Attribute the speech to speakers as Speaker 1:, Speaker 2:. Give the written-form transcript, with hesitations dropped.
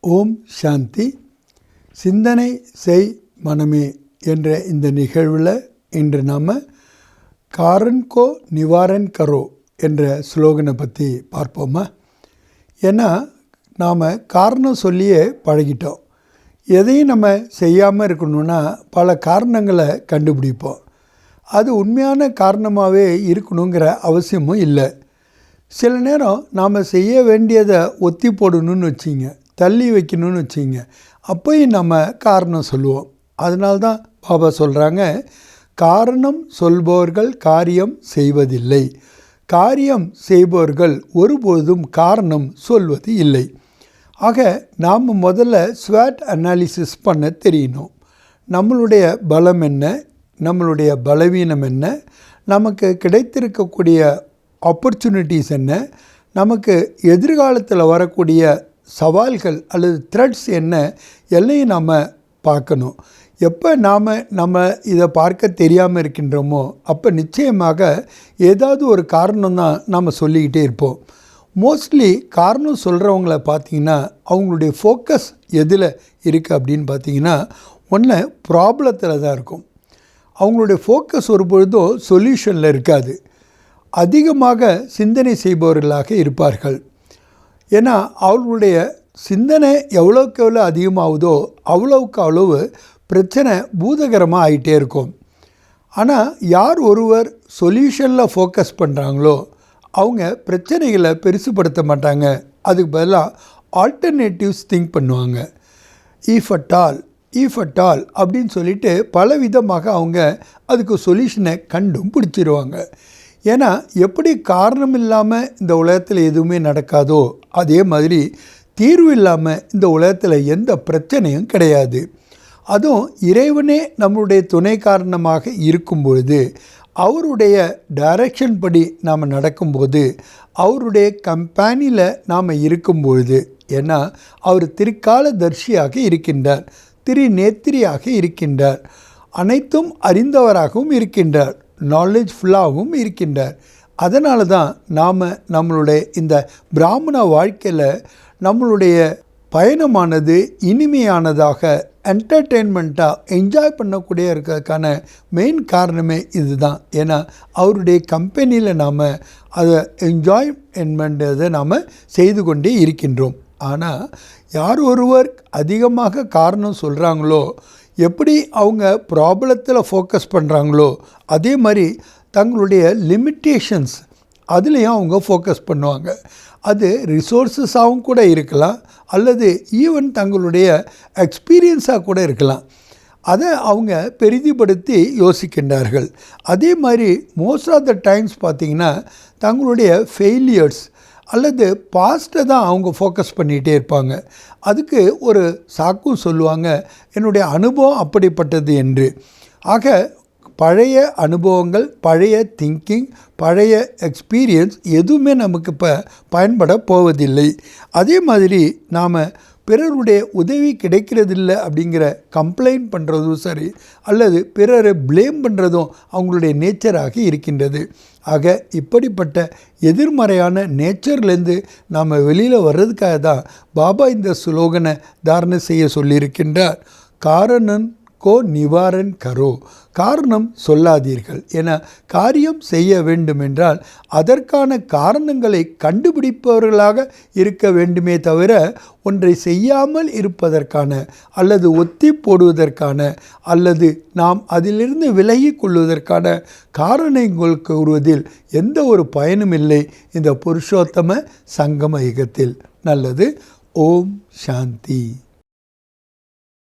Speaker 1: ஓம் சாந்தி. சிந்தனை செய் மனமே என்ற இந்த நிகழ்வில் இன்று நாம் காரன் கோ நிவாரன் கரோ என்ற ஸ்லோகனை பற்றி பார்ப்போமா? ஏன்னா நாம் காரணம் சொல்லியே பழகிட்டோம். எதையும் நம்ம செய்யாமல் இருக்கணும்னா பல காரணங்களை கண்டுபிடிப்போம். அது உண்மையான காரணமாகவே இருக்கணுங்கிற அவசியமும் இல்லை. சில நேரம் நாம் செய்ய வேண்டியதை ஒத்தி போடணும்னு வச்சிங்க, தள்ளி வைக்கணும்னு வச்சிங்க, அப்போயும் நம்ம காரணம் சொல்லுவோம். அதனால்தான் பாபா சொல்கிறாங்க, காரணம் சொல்பவர்கள் காரியம் செய்வதில்லை, காரியம் செய்பவர்கள் ஒருபொழுதும் காரணம் சொல்வது இல்லை. ஆக நாம் முதல்ல ஸ்வாட் அனாலிசிஸ் பண்ண தெரியணும். நம்மளுடைய பலம் என்ன, நம்மளுடைய பலவீனம் என்ன, நமக்கு கிடைத்திருக்கக்கூடிய ஆப்பர்ச்சுனிட்டிஸ் என்ன, நமக்கு எதிர்காலத்தில் வரக்கூடிய சவால்கள் அல்லது த்ரெட்ஸ் என்ன, எல்லையும் நாம் பார்க்கணும். எப்போ நம்ம இதை பார்க்க தெரியாமல் இருக்கின்றோமோ அப்போ நிச்சயமாக ஏதாவது ஒரு காரணம் தான் நாம் சொல்லிக்கிட்டே இருப்போம். மோஸ்ட்லி காரணம் சொல்கிறவங்கள பார்த்திங்கன்னா அவங்களுடைய ஃபோக்கஸ் எதில் இருக்குது அப்படின்னு பார்த்திங்கன்னா ஒன்று ப்ராப்ளத்தில் தான் இருக்கும். அவங்களுடைய ஃபோக்கஸ் ஒரு பொழுதும் சொல்யூஷனில் இருக்காது. அதிகமாக சிந்தனை செய்பவர்களாக இருப்பார்கள். ஏன்னா அவர்களுடைய சிந்தனை எவ்வளோக்கு எவ்வளோ அதிகமாகுதோ அவ்வளோக்கு அவ்வளவு பிரச்சனை பூதகரமாக ஆகிட்டே இருக்கும். ஆனால் யார் ஒருவர் சொல்யூஷனில் ஃபோக்கஸ் பண்ணுறாங்களோ அவங்க பிரச்சனைகளை பெருசுப்படுத்த மாட்டாங்க. அதுக்கு பதிலாக ஆல்டர்னேட்டிவ்ஸ் திங்க் பண்ணுவாங்க. இஃப் அட் ஆல் அப்படின்னு சொல்லிட்டு பல விதமாக அவங்க அதுக்கு சொல்யூஷனை கண்டும் பிடிச்சிருவாங்க. ஏன்னா எப்படி காரணம் இல்லாமல் இந்த உலகத்தில் எதுவுமே நடக்காதோ அதே மாதிரி தீர்வு இல்லாமல் இந்த உலகத்தில் எந்த பிரச்சனையும் கிடையாது. அதுவும் இறைவனே நம்மளுடைய துணை காரணமாக இருக்கும் பொழுது, அவருடைய டைரக்ஷன் படி நாம் நடக்கும்போது, அவருடைய கம்பெனியில் நாம் இருக்கும் பொழுது, ஏன்னா அவர் திரிகால தர்ஷியாக இருக்கின்றார், திரிநேத்திரியாக இருக்கின்றார், அனைத்தும் அறிந்தவராகவும் இருக்கின்றார், நாலேஜ் ஃபுல்லாகவும் இருக்கின்றார். அதனால தான் நாம் நம்மளுடைய இந்த பிராமண வாழ்க்கையில் நம்மளுடைய பயணமானது இனிமையானதாக என்டர்டெயின்மெண்ட்டாக என்ஜாய் பண்ணக்கூடிய இருக்கிறதுக்கான மெயின் காரணமே இதுதான். ஏன்னா அவருடைய கம்பெனியில் நாம் அதை என்ஜாய்மெண்ட்டை நாம் செய்து கொண்டே இருக்கின்றோம். ஆனால் யார் ஒருவர் அதிகமாக காரணம் சொல்கிறாங்களோ, எப்படி அவங்க ப்ராப்ளத்தில் ஃபோக்கஸ் பண்ணுறாங்களோ அதே மாதிரி தங்களுடைய லிமிட்டேஷன்ஸ் அதுலேயும் அவங்க ஃபோக்கஸ் பண்ணுவாங்க. அது ரிசோர்ஸஸாகவும் கூட இருக்கலாம், அல்லது ஈவன் தங்களுடைய எக்ஸ்பீரியன்ஸாக கூட இருக்கலாம். அதை அவங்க பெரிதிப்படுத்தி யோசிக்கின்றார்கள். அதே மாதிரி மோஸ்ட் ஆஃப் த டைம்ஸ் பார்த்திங்கன்னா தங்களுடைய ஃபெயிலியர்ஸ் அல்லது பாஸ்ட்டை தான் அவங்க ஃபோக்கஸ் பண்ணிகிட்டே இருப்பாங்க. அதுக்கு ஒரு சாக்கும் சொல்லுவாங்க, என்னுடைய அனுபவம் அப்படிப்பட்டது என்று. ஆக பழைய அனுபவங்கள், பழைய திங்கிங், பழைய எக்ஸ்பீரியன்ஸ் எதுவுமே நமக்கு இப்போ பயன்பட போவதில்லை. அதே மாதிரி நாம் பிறருடைய உதவி கிடைக்கிறதில்லை அப்படிங்கிற கம்ப்ளைண்ட் பண்ணுறதும் சரி, அல்லது பிறரை ப்ளேம் பண்ணுறதும் அவங்களுடைய நேச்சராக இருக்கின்றது. ஆக இப்படிப்பட்ட எதிர்மறையான நேச்சர்லேருந்து நாம் வெளியில் வர்றதுக்காக தான் பாபா இந்த ஸ்லோகனை தாரணை செய்ய சொல்லியிருக்கின்றார். காரணன் கோ நிவாரன் கரோ, காரணம் சொல்லாதீர்கள். என காரியம் செய்ய வேண்டுமென்றால் அதற்கான காரணங்களை கண்டுபிடிப்பவர்களாக இருக்க வேண்டுமே தவிர ஒன்றை செய்யாமல் இருப்பதற்கான அல்லது ஒத்தி போடுவதற்கான அல்லது நாம் அதிலிருந்து விலகி கொள்வதற்கான காரணங்கள் கூறுவதில் எந்த ஒரு பயனும் இல்லை இந்த புருஷோத்தம சங்கம யுகத்தில். நல்லது. ஓம் சாந்தி.